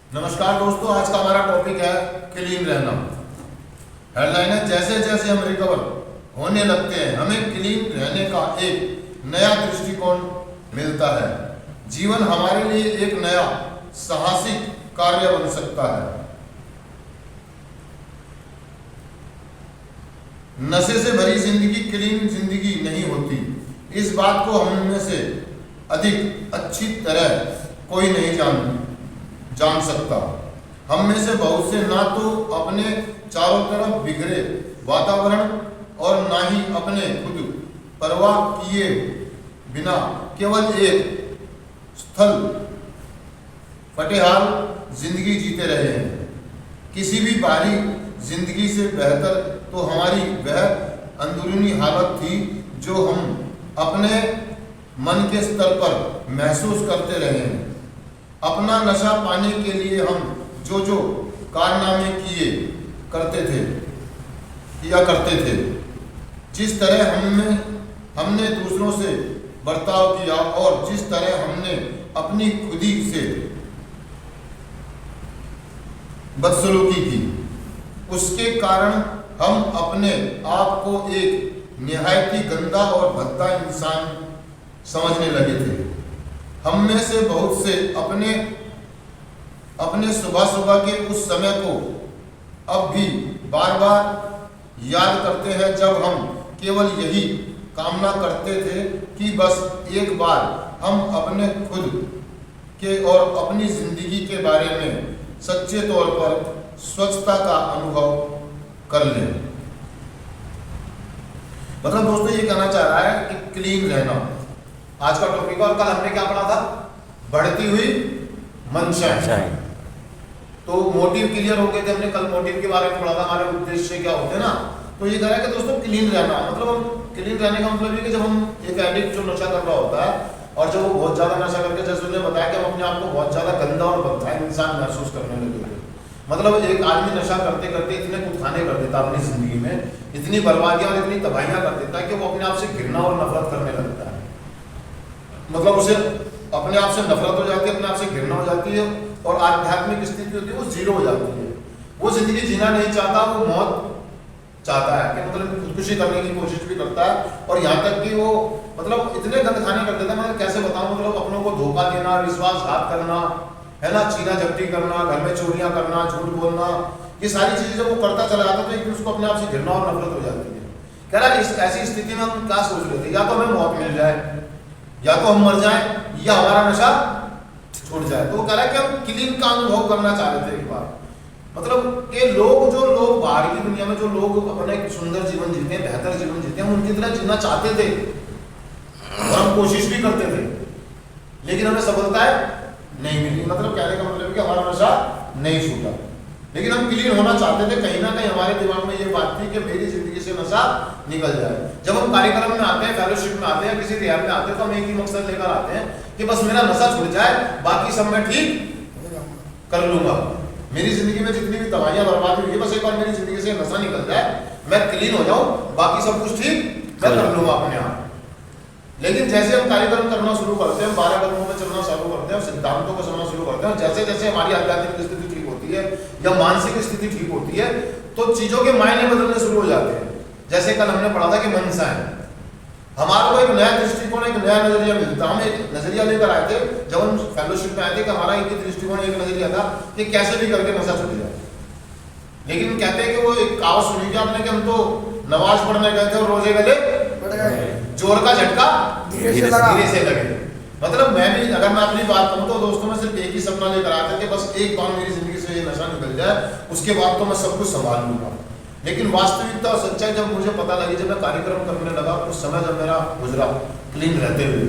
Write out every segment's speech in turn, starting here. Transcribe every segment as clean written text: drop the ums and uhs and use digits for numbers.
नमस्कार दोस्तों, आज का हमारा टॉपिक है क्लीन रहना। हेडलाइन है, जैसे जैसे हम रिकवर होने लगते हैं हमें क्लीन रहने का एक नया दृष्टिकोण मिलता है। जीवन हमारे लिए एक नया साहसिक कार्य बन सकता है। नशे से भरी जिंदगी क्लीन जिंदगी नहीं होती। इस बात को हम में से अधिक अच्छी तरह कोई नहीं जान सकता। हम में से बहुत से ना तो अपने चारों तरफ बिखरे वातावरण और ना ही अपने खुद परवाह किए बिना केवल एक स्थल फटेहाल जिंदगी जीते रहे हैं। किसी भी बाहरी जिंदगी से बेहतर तो हमारी वह अंदरूनी हालत थी जो हम अपने मन के स्तर पर महसूस करते रहे हैं। अपना नशा पाने के लिए हम जो कारनामे किया करते थे, जिस तरह हमने दूसरों से बर्ताव किया और जिस तरह हमने अपनी खुदी से बदसलूकी की, उसके कारण हम अपने आप को एक निहायती गंदा और भद्दा इंसान समझने लगे थे। हम में से बहुत से अपने सुबह के उस समय को अब भी बार बार याद करते हैं जब हम केवल यही कामना करते थे कि बस एक बार हम अपने खुद के और अपनी जिंदगी के बारे में सच्चे तौर पर स्वच्छता का अनुभव कर लें। मतलब दोस्तों ये कहना चाह रहा है कि क्लीन रहना आज का टॉपिक। और कल हमने क्या पढ़ा था? बढ़ती हुई मंशाएं। तो मोटिव क्लियर हो गए थे, हमने कल मोटिव के बारे में पढ़ा था, हमारे उद्देश्य क्या होते हैं ना। तो ये कह रहा है कि दोस्तों क्लीन रहना मतलब हम क्लीन रहने का मतलब ये कि जब हम एक एडिक्ट जो नशा कर रहा होता है और जब वो बहुत ज्यादा नशा करके, जैसे उन्होंने बताया कि हम अपने आप को बहुत ज्यादा गंदा और बदहाल इंसान महसूस करने लगे। मतलब एक आदमी नशा करते करते इतने कुखाने कर देता अपनी जिंदगी में, इतनी बर्बादियां और इतनी तबाहियां कर देता है कि वो अपने आप से घृणा और नफरत करने लगता है। मतलब उसे अपने आप से नफरत हो जाती है, अपने आप से घृणा हो जाती है और आध्यात्मिक स्थिति होती है वो जीरो हो जाती है। वो जिंदगी जीना नहीं चाहता, वो मौत चाहता है कि मतलब खुदकुशी करने की कोशिश भी करता है। और यहाँ तक कि वो मतलब इतने गंद खाने कर देता है, मतलब कैसे बताऊं, मतलब अपनों को धोखा देना, विश्वासघात करना, है ना, छीना झपटी करना, घर में चोरियां करना, झूठ बोलना, ये सारी चीजें जब वो करता चला जाता है तो उसको अपने आप से घृणा और नफरत हो जाती है। कह रहा है इस ऐसी स्थिति में हम क्या सोच रहे थे, या तो हमें मौत मिल जाए, या तो हम मर जाए, या हमारा नशा छूट जाए। तो कह रहा है कि हम क्लीन का अनुभव करना चाह रहे थे एक बार। मतलब ये लोग बाहर की दुनिया में जो लोग अपना एक सुंदर जीवन जीते हैं, बेहतर जीवन जीते हैं, हम उनकी तरह जीना चाहते थे और हम कोशिश भी करते थे, लेकिन हमें सफलता नहीं मिली। मतलब कहने का मतलब कि हमारा नशा नहीं छूटा, लेकिन हम क्लीन होना चाहते थे। कहीं ना कहीं हमारे दिमाग में ये बात थी कि मेरी जिंदगी से नशा निकल जाए। जब हम कार्यक्रम में आते हैं, फेलोशिप में आते हैं, किसी रिहैब में आते हैं, तो हम एक ही मकसद लेकर आते हैं कि बस मेरा नशा छूट जाए, बाकी सब मैं ठीक कर लूंगा। मेरी जिंदगी में जितनी भी तबाहियां बर्बाद हुई है, बस एक बार मेरी जिंदगी से नशा निकल जाए, मैं क्लीन हो जाऊं, बाकी सब कुछ ठीक मैं कर लूंगा अपने आप। लेकिन जैसे हम कार्यक्रम करना शुरू करते हैं, 12 कदमों में चलना शुरू करते हैं, सिद्धांतों को समझना शुरू करते हैं, जैसे जैसे हमारी आध्यात्मिक स्थिति ठीक होती है या मानसिक स्थिति ठीक होती है, तो चीजों के मायने बदलने शुरू हो जाते हैं। जैसे कल हमने पढ़ा था कि मंशाएं, हमारे को एक नया दृष्टिकोण, एक नया नजरिया मिलता। हम एक नजरिया लेकर आए थे जब हम फेलोशिप में आए थे कि हमारा एक दृष्टिकोण, एक नजरिया था कि कैसे भी करके नशा छूट जाए। लेकिन कहते हैं कि वो एक कहावत सुनी क्या आपने कि हम तो नमाज पढ़ने गए थे और रोजे गले जोर का झटका धीरे से लगे। मतलब मैं भी अगर मैं अपनी बात कहूं तो दोस्तों में सिर्फ एक ही सपना लेकर आया था कि बस एक बार मेरी जिंदगी से ये नशा निकल जाए, उसके बाद तो मैं सब कुछ संभाल लूंगा। लेकिन वास्तविकता और सच्चाई जब मुझे पता लगी, जब मैं कार्यक्रम करने लगा, उस समय जब मेरा गुजरा क्लीन रहते हुए,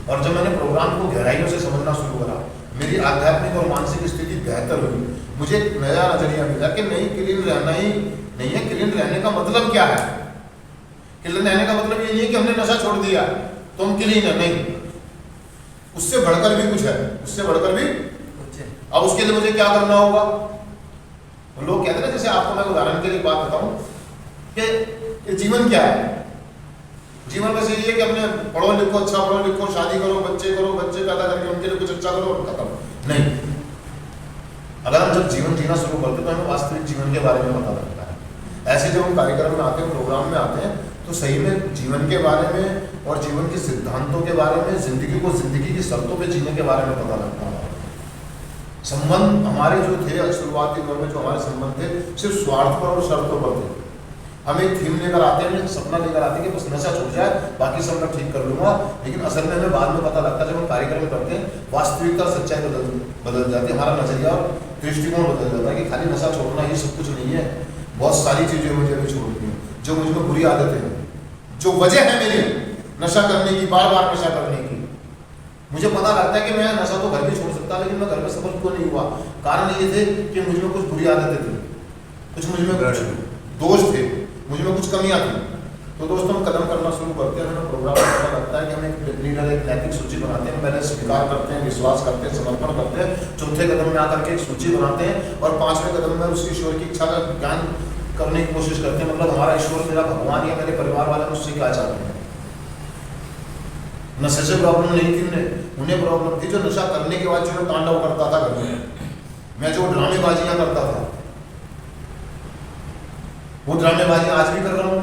और जब मैंने प्रोग्राम को गहराइयों से समझना शुरू करा, मेरी आध्यात्मिक और मानसिक स्थिति बेहतर हुई। मुझे एक नया नजरिया मिला कि नहीं, क्लीन रहना ही नहीं है। क्लीन रहने का मतलब क्या है? क्लीन रहने का मतलब ये नहीं है कि हमने नशा छोड़ दिया तो हम क्लीन है, नहीं। उससे बढ़कर भी कुछ है, उससे बढ़कर भी। अब उसके लिए मुझे क्या करना होगा? लोग कहते हैं ना, जैसे आपको मैं उदाहरण के लिए बात बताऊं कि जीवन क्या है। जीवन बस यही है कि अपने पढ़ो लिखो, अच्छा पढ़ो लिखो, शादी करो, बच्चे पैदा करके उनके लिए कुछ अच्छा करो और खत्म। नहीं, अगर हम जब जीवन जीना शुरू करते हैं तो हमें वास्तविक जीवन के बारे में पता लगता है। ऐसे जब हम कार्यक्रम में आते हैं, प्रोग्राम में आते हैं, तो सही में जीवन के बारे में और जीवन के सिद्धांतों के बारे में, जिंदगी को जिंदगी की शर्तों पे जीने के बारे में पता लगता है। संबंध हमारे जो थे शुरुआती दौर में, जो हमारे संबंध थे सिर्फ स्वार्थ पर और शर्तों पर थे। हम एक थीम लेकर आते हैं, सपना लेकर आते हैं कि बस नशा छूट जाए, बाकी सब मैं ठीक कर लूंगा। लेकिन असल में हमें बाद में पता लगता है, जब हम कार्यक्रम करते हैं, वास्तविकता सच्चाई बदल जाती है, हमारा नजरिया और दृष्टिकोण बदल जाता है कि खाली नशा छोड़ना ये सब कुछ नहीं है, बहुत सारी चीजें मुझे अभी छोड़नी है, जो मुझ में बुरी आदतें हैं, जो वजह है मेरी नशा करने की, बार बार नशा करने की। मुझे पता लगता है कि मैं नशा तो घर में छोड़ सकता, लेकिन मैं घर में सफल क्यों नहीं हुआ। कारण ये थे कि मुझ में कुछ बुरी आदतें थी, कुछ मुझ में कुछ दोष थे, मुझ में कुछ कमियां थी। तो दोस्तों हम कदम करना शुरू करते हैं, हमें प्रोग्राम में पता लगता है कि हम एक लीडर, एक नैतिक सूची बनाते हैं, पहले स्वीकार करते हैं, विश्वास करते हैं, समर्पण करते हैं, चौथे कदम में आकर के एक सूची बनाते हैं, और पांचवें कदम में उस ईश्वर की इच्छा का ज्ञान करने की कोशिश करते हैं। मतलब हमारा ईश्वर, मेरा भगवान या मेरे परिवार वाले मुझसे क्या चाहते हैं। नशे से प्रॉब्लम नहीं थी उन्हें प्रॉब्लम थी जो नशा करने के बाद जो मैं तांडव करता था घर में, मैं जो ड्रामेबाजियां करता था, वो ड्रामेबाजी आज भी कर रहा हूँ।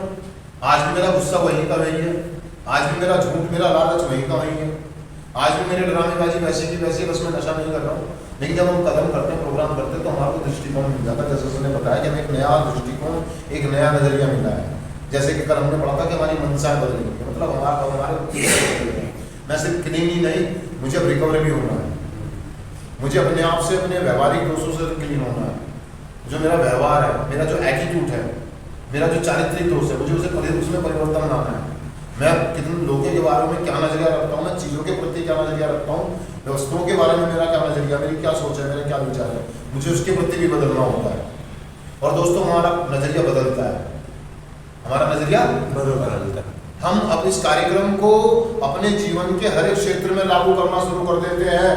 आज भी मेरा गुस्सा वहीं का वही है, आज भी मेरा झूठ, मेरा लालच वहीं का वही है, आज भी मेरे ड्रामेबाजी वैसे की वैसे, बस मैं नशा नहीं कर रहा हूँ। लेकिन जब हम कदम करते हैं, प्रोग्राम करते हैं, तो हमारे को दृष्टिकोण मिल जाता है। जैसे उसने बताया कि हमें एक नया दृष्टिकोण, एक नया नजरिया मिला है। जैसे कि कल हमने पढ़ा था कि हमारी मनसाएं बदलेंगी, मतलब हमारे मैं सिर्फ क्लीन ही नहीं, मुझे अब रिकवरी भी होना है। मुझे अपने आप से, अपने व्यवहारिक दोषों से क्लीन होना है। जो मेरा व्यवहार है, मेरा जो एटीट्यूड है, मेरा जो चारित्रिक दोष है, मुझे उसमें परिवर्तन लाना है। मैं कितने लोगों के बारे में क्या नजरिया रखता हूँ, मैं चीज़ों के प्रति क्या नजरिया रखता हूँ, वस्तुओं के बारे में मेरा क्या नजरिया, मेरी क्या सोच है, मेरा क्या विचार है, मुझे उसके प्रति भी बदलना होता है। और दोस्तों हमारा नजरिया बदलता है, हमारा नजरिया बदलता है। हम अब इस कार्यक्रम को अपने जीवन के हर एक क्षेत्र में लागू करना शुरू कर देते हैं।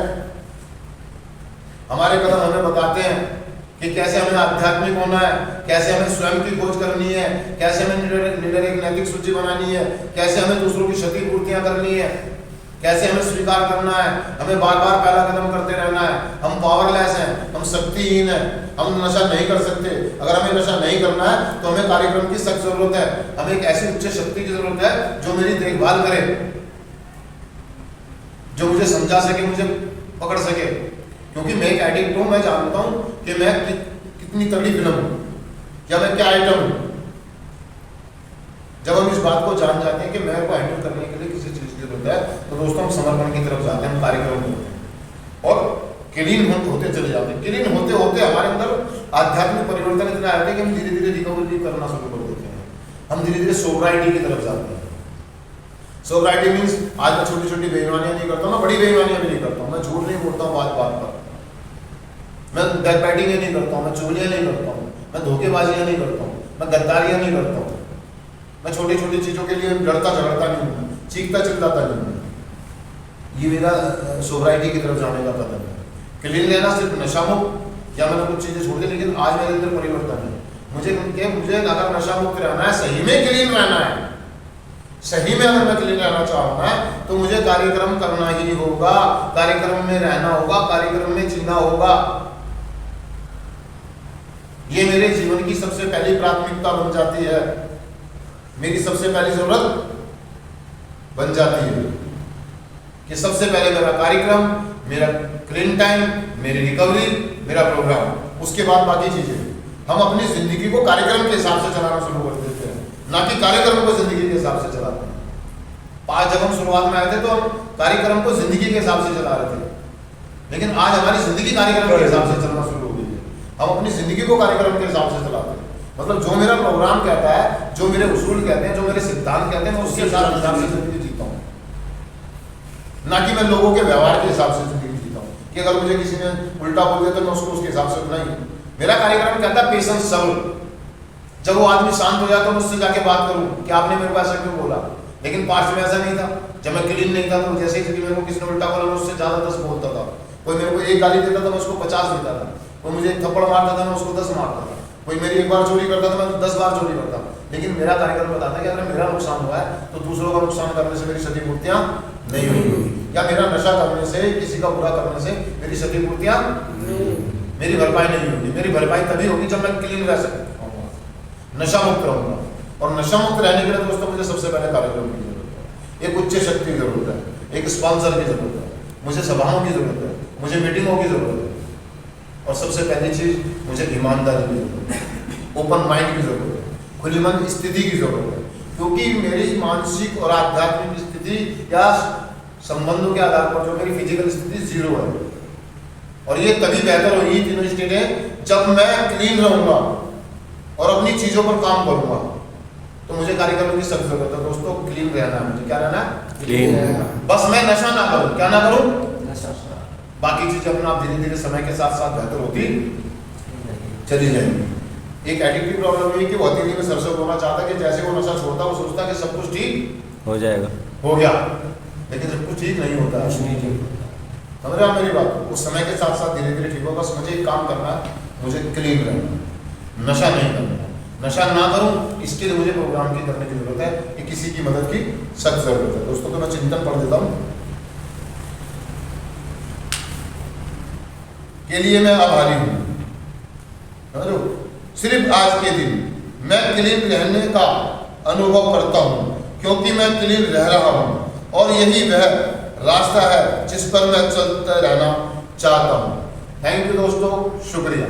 हमारे कदम हमें बताते हैं कि कैसे हमें आध्यात्मिक होना है, कैसे हमें स्वयं की खोज करनी है, कैसे हमें निडर एक नैतिक सूची बनानी है, कैसे हमें दूसरों की क्षतिपूर्तियां करनी है, कैसे हमें स्वीकार करना है, हमें बार बार पहला कदम करते रहना है। हम पावरलेस हैं, हम शक्तिहीन हैं, हम नशा नहीं कर सकते। अगर हमें नशा नहीं करना है तो हमें कार्यक्रम की सख्त जरूरत है। हमें एक ऐसी उच्च शक्ति की जरूरत है जो मेरी देखभाल करे, जो मुझे समझा सके, मुझे पकड़ सके। क्योंकि मैं एक एडिक्ट हूं, मैं जानता हूं कि मैं कितनी तगड़ी फिल्म हूं या मैं क्या आइटम हूं। जब हम इस बात को जान जाते हैं कि मैं को हैंडल करने के लिए किसी चीज की जरूरत है, तो दोस्तों हम समर्पण की तरफ जाते हैं, हम कार्यक्रम करते हैं और क्लीन होते चले जाते हैं। क्लीन होते होते हमारे अंदर आध्यात्मिक परिवर्तन इतना आते हैं कि हम धीरे धीरे रिकवरी करना शुरू कर देते हैं। हम धीरे धीरे सोब्राइटी की तरफ जाते हैं। सोब्राइटी मीन्स आज मैं छोटी छोटी बेईमानियां नहीं करता हूं, मैं बड़ी बेईमानियां भी नहीं करता हूं, मैं झूठ नहीं बोलता हूं बात बात पर, मैं बैकबैटिंग नहीं करता हूं, मैं चोरियां नहीं करता हूं, मैं धोखेबाजियां नहीं करता हूं, मैं गद्दारियां नहीं करता हूं, मैं छोटी छोटी चीजों के लिए लड़ता झगड़ता नहीं हूं, चीखता चिल्लाता नहीं हूं। ये मेरा सोब्राइटी की तरफ जाने का कदम है। क्लीन लेना सिर्फ नशा मुक्त या मैंने कुछ चीजें छोड़ दी, लेकिन आज मेरे अंदर परिवर्तन है। मुझे अगर नशा मुक्त रहना है, सही में क्लीन रहना है, सही में अगर मैं क्लीन रहना चाहूंगा तो मुझे कार्यक्रम करना ही होगा, कार्यक्रम में रहना होगा, कार्यक्रम में जीना होगा। ये मेरे जीवन की सबसे पहली प्राथमिकता बन जाती है, मेरी सबसे पहली जरूरत बन जाती है कि सबसे पहले मेरा कार्यक्रम, मेरा क्लीन टाइम, मेरी रिकवरी, मेरा प्रोग्राम, उसके बाद बाकी चीजें। हम अपनी जिंदगी को कार्यक्रम के हिसाब से चलाना शुरू कर देते हैं, ना कि कार्यक्रम को जिंदगी के हिसाब से चलाते हैं। जब हम शुरुआत में आए थे तो हम कार्यक्रम को जिंदगी के हिसाब से चला रहे थे, लेकिन आज हमारी जिंदगी कार्यक्रम के हिसाब से चलना शुरू हो गई है। हम अपनी जिंदगी को कार्यक्रम के हिसाब से चलाते हैं। मतलब जो मेरा प्रोग्राम कहता है, जो मेरे उसूल कहते हैं, जो मेरे सिद्धांत कहते हैं, मैं उसके हिसाब से जिंदगी जीता हूँ, ना कि मैं लोगों के व्यवहार के हिसाब से जिंदगी जीता हूँ कि अगर मुझे किसी ने उल्टा बोल दिया तो मैं उसको उसके हिसाब से नहीं। मेरा कार्यक्रम कहता है पेशेंस, सब्र। जब वो आदमी शांत हो जाए तो मुझसे जाके बात करूं कि आपने मेरे को ऐसा क्यों बोला। लेकिन पास्ट में ऐसा नहीं था, जब मैं क्लीन नहीं था तो जैसे ही मेरे को किसी ने उल्टा बोला मैं उससे ज्यादा 10 बोलता था। कोई मेरे को एक गाली देता था मैं उसको 50 देता था, कोई मुझे एक थप्पड़ मारता था मैं उसको 10 मारता था, कोई मेरी एक बार चोरी करता था मैं 10 बार चोरी करता। लेकिन मेरा कार्यक्रम बताता है कि अगर मेरा नुकसान हुआ है तो दूसरों का नुकसान करने से मेरी क्षतिपूर्तियां नहीं होगी, या मेरा नशा करने से, किसी का बुरा करने से मेरी क्षतिपूर्तियां नहीं होगी। मेरी भरपाई नहीं होगी। मेरी भरपाई तभी होगी जब मैं क्लीन रह सकूँ, नशा मुक्त रहूंगा। और नशा मुक्त रहने के लिए दोस्तों मुझे सबसे पहले कार्यक्रम की जरूरत है, एक उच्च शक्ति की जरूरत है, एक स्पॉन्सर की जरूरत है, मुझे सभाओं की जरूरत है, मुझे मीटिंगों की जरूरत है, और सबसे पहली चीज मुझे ईमानदारी की जरूरत है, ओपन माइंड की जरूरत है, खुली मन स्थिति की जरूरत है। क्योंकि मेरी मानसिक और आध्यात्मिक स्थिति या संबंधों के आधार पर जो मेरी फिजिकल स्थिति जीरो है, और ये तभी बेहतर होगी तीनों स्टेटें जब मैं क्लीन रहूंगा और अपनी चीजों पर काम करूंगा। तो मुझे कार्यक्रम की सख्त जरूरत है दोस्तों, क्लीन रहना है मुझे। क्या रहना है? क्लीन। बस मैं नशा ना करूं। क्या ना करूं? बाकी चीजें अपना आप धीरे धीरे समय के साथ साथ बेहतर होती चली जाएंगी। एक एडिक्टिव प्रॉब्लम ये कि वो हथेली में सरसों होना चाहता है कि जैसे वो नशा छोड़ता वो सोचता कि सब कुछ ठीक हो जाएगा, हो गया, लेकिन सब कुछ ठीक नहीं होता है। समझ रहे हो मेरी बात? उस समय के साथ साथ धीरे धीरे ठीक होगा। बस मुझे एक काम करना है, मुझे क्लीन रहना, नशा नहीं करना। नशा ना करूं इसके लिए मुझे प्रोग्राम की करने की जरूरत है कि किसी की मदद की सख्त जरूरत है। दोस्तों तो मैं चिंतन पढ़ देता हूं के लिए मैं आभारी हूं। समझ रहे हो? सिर्फ आज के दिन मैं क्लीन रहने का अनुभव करता हूं क्योंकि मैं क्लीन रह रहा हूं और यही वह रास्ता है जिस पर मैं चलते रहना चाहता हूं। थैंक यू दोस्तों, शुक्रिया।